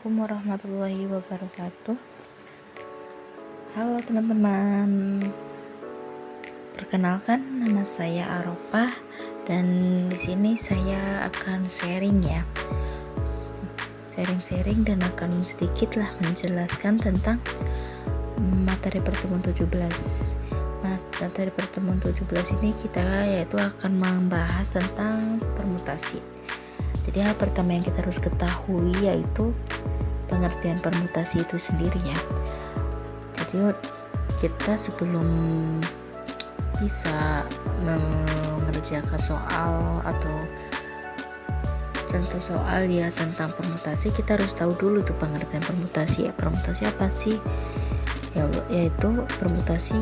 Assalamualaikum warahmatullahi wabarakatuh. Halo teman-teman, perkenalkan nama saya Aropah dan di sini saya akan sharing dan akan sedikitlah menjelaskan tentang materi pertemuan 17. Materi pertemuan 17 ini kita yaitu akan membahas tentang permutasi. Jadi hal pertama yang kita harus ketahui yaitu pengertian permutasi itu sendiri ya. Jadi kita sebelum bisa mengerjakan soal atau contoh soal ya tentang permutasi, kita harus tahu dulu tuh pengertian permutasi. Permutasi apa sih? Yaitu permutasi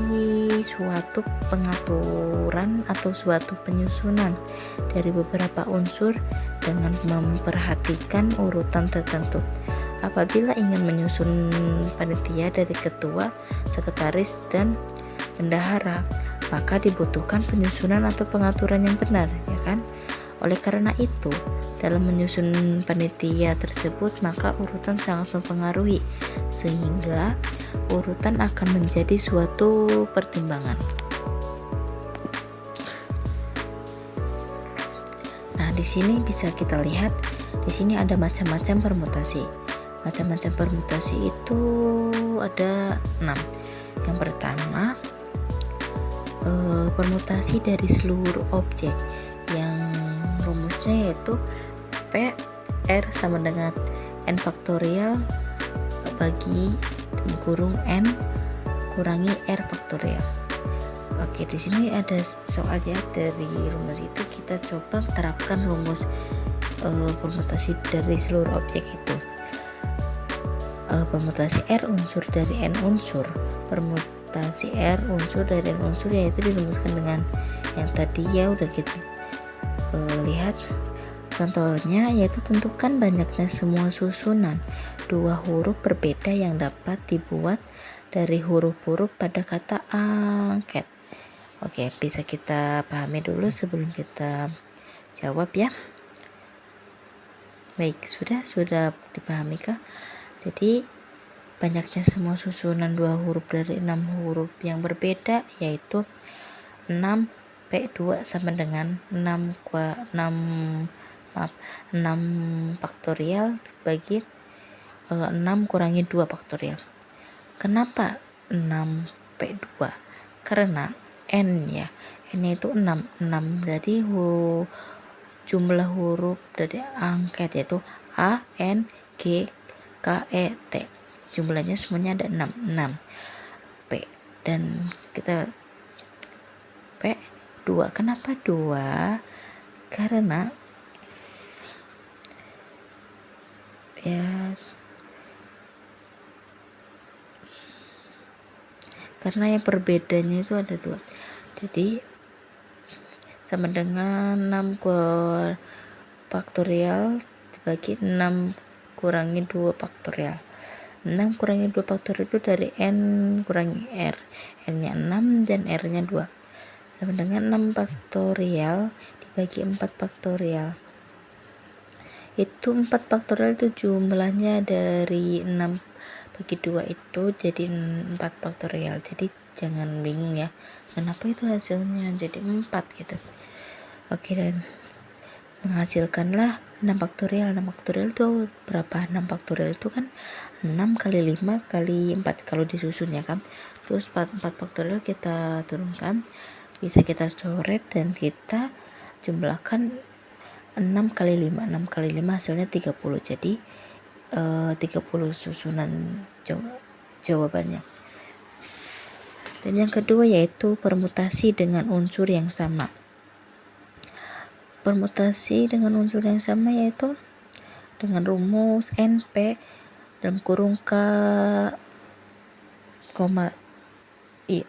suatu pengaturan atau suatu penyusunan dari beberapa unsur dengan memperhatikan urutan tertentu. Apabila ingin menyusun panitia dari ketua, sekretaris, dan bendahara, maka dibutuhkan penyusunan atau pengaturan yang benar, ya kan? Oleh karena itu, dalam menyusun panitia tersebut, maka urutan sangat mempengaruhi, sehingga urutan akan menjadi suatu pertimbangan. Nah, di sini bisa kita lihat, di sini ada macam-macam permutasi. Macam-macam permutasi itu ada 6. Yang pertama, permutasi dari seluruh objek, yang rumusnya yaitu P R sama dengan N faktorial bagi kurung N kurangi R faktorial. Oke, di sini ada soal ya, dari rumus itu kita coba terapkan rumus permutasi dari seluruh objek itu. Permutasi R unsur dari N unsur. Permutasi R unsur dari N unsur yaitu dirumuskan dengan yang tadi ya udah kita lihat. Contohnya yaitu tentukan banyaknya semua susunan dua huruf berbeda yang dapat dibuat dari huruf-huruf pada kata angket. Oke, bisa kita pahami dulu sebelum kita jawab ya. Baik, sudah dipahami kah? Jadi banyaknya semua susunan dua huruf dari 6 huruf yang berbeda yaitu 6 P2 sama dengan 6 faktorial bagi 6 kurangi 2 faktorial. Kenapa 6 P2? Karena N ya, N itu 6 berarti jumlah huruf dari angket yaitu A, N, G, K, E, T. Jumlahnya semuanya ada 6 P, dan kita P 2. Kenapa 2? Karena yang perbedaannya itu ada 2. Jadi sama dengan 6 faktorial dibagi 6 kurangi 2 faktorial. 6 kurangi 2 faktorial itu dari N kurangi R. N-nya 6 dan R-nya 2. Sama dengan 6 faktorial dibagi 4 faktorial. Itu 4 faktorial itu jumlahnya dari 6 bagi 2 itu jadi 4 faktorial. Jadi jangan bingung ya, kenapa itu hasilnya jadi 4 gitu. Oke, dan menghasilkanlah 6 faktorial. 6 faktorial itu berapa? 6 faktorial itu kan 6 kali 5 kali 4 kalau disusun ya kan. Terus 4 faktorial kita turunkan, bisa kita coret dan kita jumlahkan 6 kali 5 hasilnya 30. Jadi 30 susunan jawabannya. Dan yang kedua yaitu permutasi dengan unsur yang sama. Permutasi dengan unsur yang sama yaitu dengan rumus NP dalam kurung K, I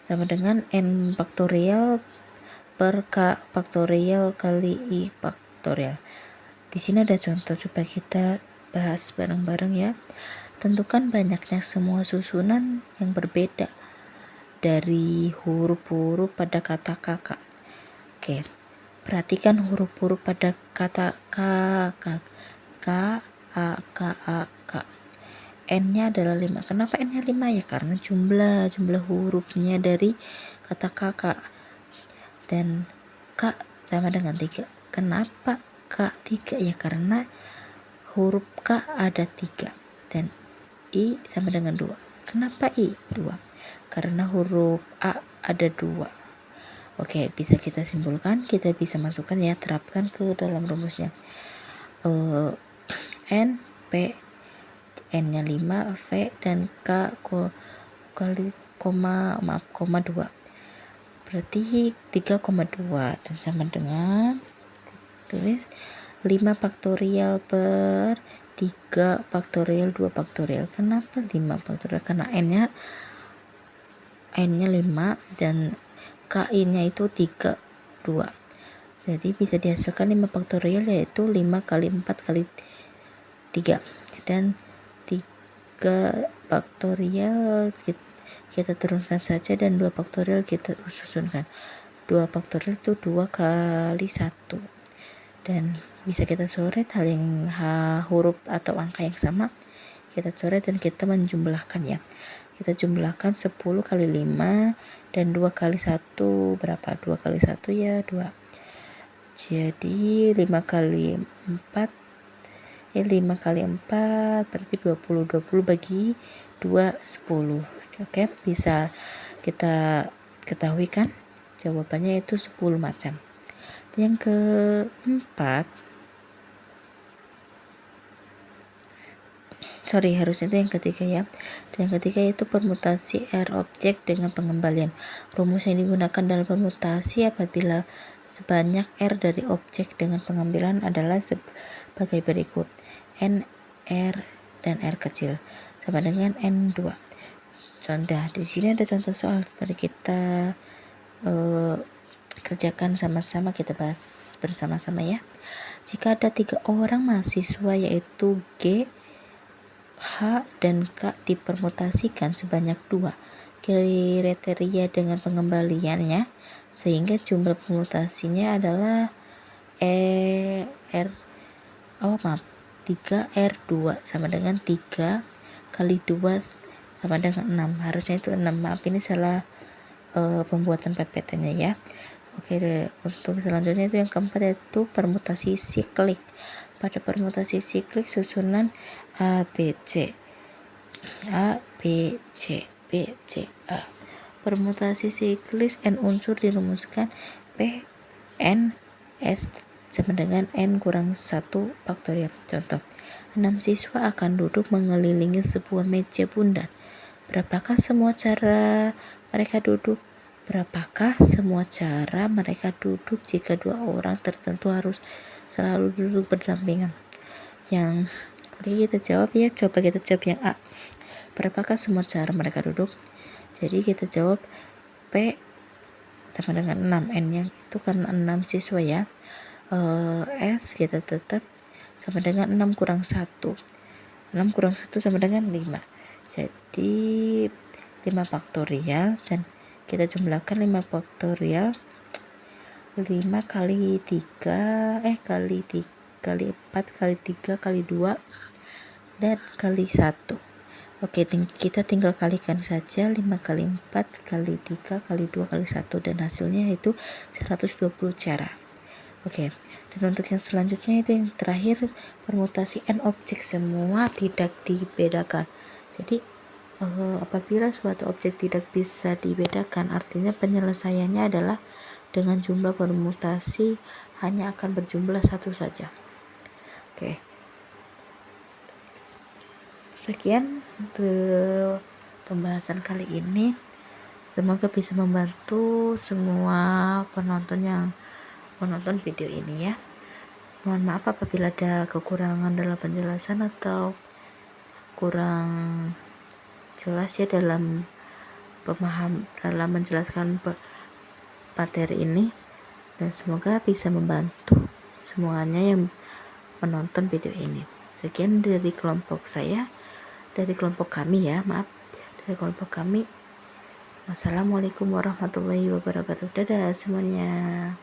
sama dengan N faktorial per K faktorial kali I faktorial. Di sini ada contoh supaya kita bahas bareng-bareng ya. Tentukan banyaknya semua susunan yang berbeda dari huruf-huruf pada kata kakak. Oke, perhatikan huruf-huruf pada kata K, A, K, A, K. N-nya adalah 5. Kenapa N-nya 5? Ya karena jumlah hurufnya dari kata kakak. Dan K sama dengan 3. Kenapa K 3? Ya karena huruf K ada 3. Dan I sama dengan 2. Kenapa I 2? Karena huruf A ada 2. Oke, bisa kita simpulkan, kita bisa masukkan ya, terapkan ke dalam rumusnya. N, P, N-nya 5, V, dan K kali koma 2. Berarti 3,2 dan sama dengan tulis 5 faktorial per 3 faktorial 2 faktorial. Kenapa 5 faktorial? Karena N-nya 5 dan KI-nya itu 3, 2. Jadi bisa dihasilkan 5 faktorial, yaitu 5 kali 4 kali 3. Dan 3 faktorial kita turunkan saja, dan 2 faktorial kita susunkan. 2 faktorial itu 2 kali 1. Dan bisa kita coret hal yang huruf atau angka yang sama. Kita coret dan kita menjumlahkan ya. Kita jumlahkan 10 kali 5 dan 2 kali 1 berapa? 2 kali 1 ya 2. Jadi 5 kali 4 berarti 20. 20 bagi 2 10. Oke, bisa kita ketahui kan? Jawabannya itu 10 macam. Yang keempat, harusnya itu yang ketiga ya. Yang ketiga itu permutasi R objek dengan pengembalian. Rumus yang digunakan dalam permutasi apabila sebanyak R dari objek dengan pengambilan adalah sebagai berikut. N, R, dan R kecil sama dengan N2. Contoh, di sini ada contoh soal. Mari kita kerjakan sama-sama, kita bahas bersama-sama ya. Jika ada 3 orang mahasiswa yaitu G, H, dan K dipermutasikan sebanyak 2 kriteria dengan pengembaliannya, sehingga jumlah permutasinya adalah 3R2 sama dengan 3 kali 2 sama dengan 6. Harusnya itu 6. Maaf, ini salah pembuatan PPT-nya ya. Oke, untuk selanjutnya itu yang keempat, yaitu permutasi siklik. Pada permutasi siklik susunan A, B, C, A, B, C, B, C, A. Permutasi siklis N unsur dirumuskan P, N, S sama dengan N kurang 1 faktorial. Contoh, 6 siswa akan duduk mengelilingi sebuah meja bundar. Berapakah semua cara mereka duduk? Berapakah semua cara mereka duduk jika 2 orang tertentu harus selalu duduk berdampingan? Yang kita jawab ya, coba kita jawab yang A. Berapakah semua cara mereka duduk? Jadi kita jawab P sama dengan 6. N-nya itu karena 6 siswa ya. S kita tetap sama dengan 6 kurang 1. 6 kurang 1 sama dengan 5. Jadi 5 faktorial, dan kita jumlahkan 5 faktorial 5 kali 3 kali 4 kali 3 kali 2 dan kali 1. Oke, kita tinggal kalikan saja 5 kali 4 kali 3 kali 2 kali 1, dan hasilnya itu 120 cara. Oke, dan untuk yang selanjutnya itu yang terakhir, permutasi N objek semua tidak dibedakan. Jadi apabila suatu objek tidak bisa dibedakan, artinya penyelesaiannya adalah dengan jumlah permutasi hanya akan berjumlah 1 saja. Oke. Sekian pembahasan kali ini. Semoga bisa membantu semua penonton yang menonton video ini ya. Mohon maaf apabila ada kekurangan dalam penjelasan atau kurang jelas ya dalam menjelaskan materi ini, dan semoga bisa membantu semuanya yang menonton video ini. Sekian dari kelompok kami ya, dari kelompok kami. Wassalamualaikum warahmatullahi wabarakatuh. Dadah semuanya.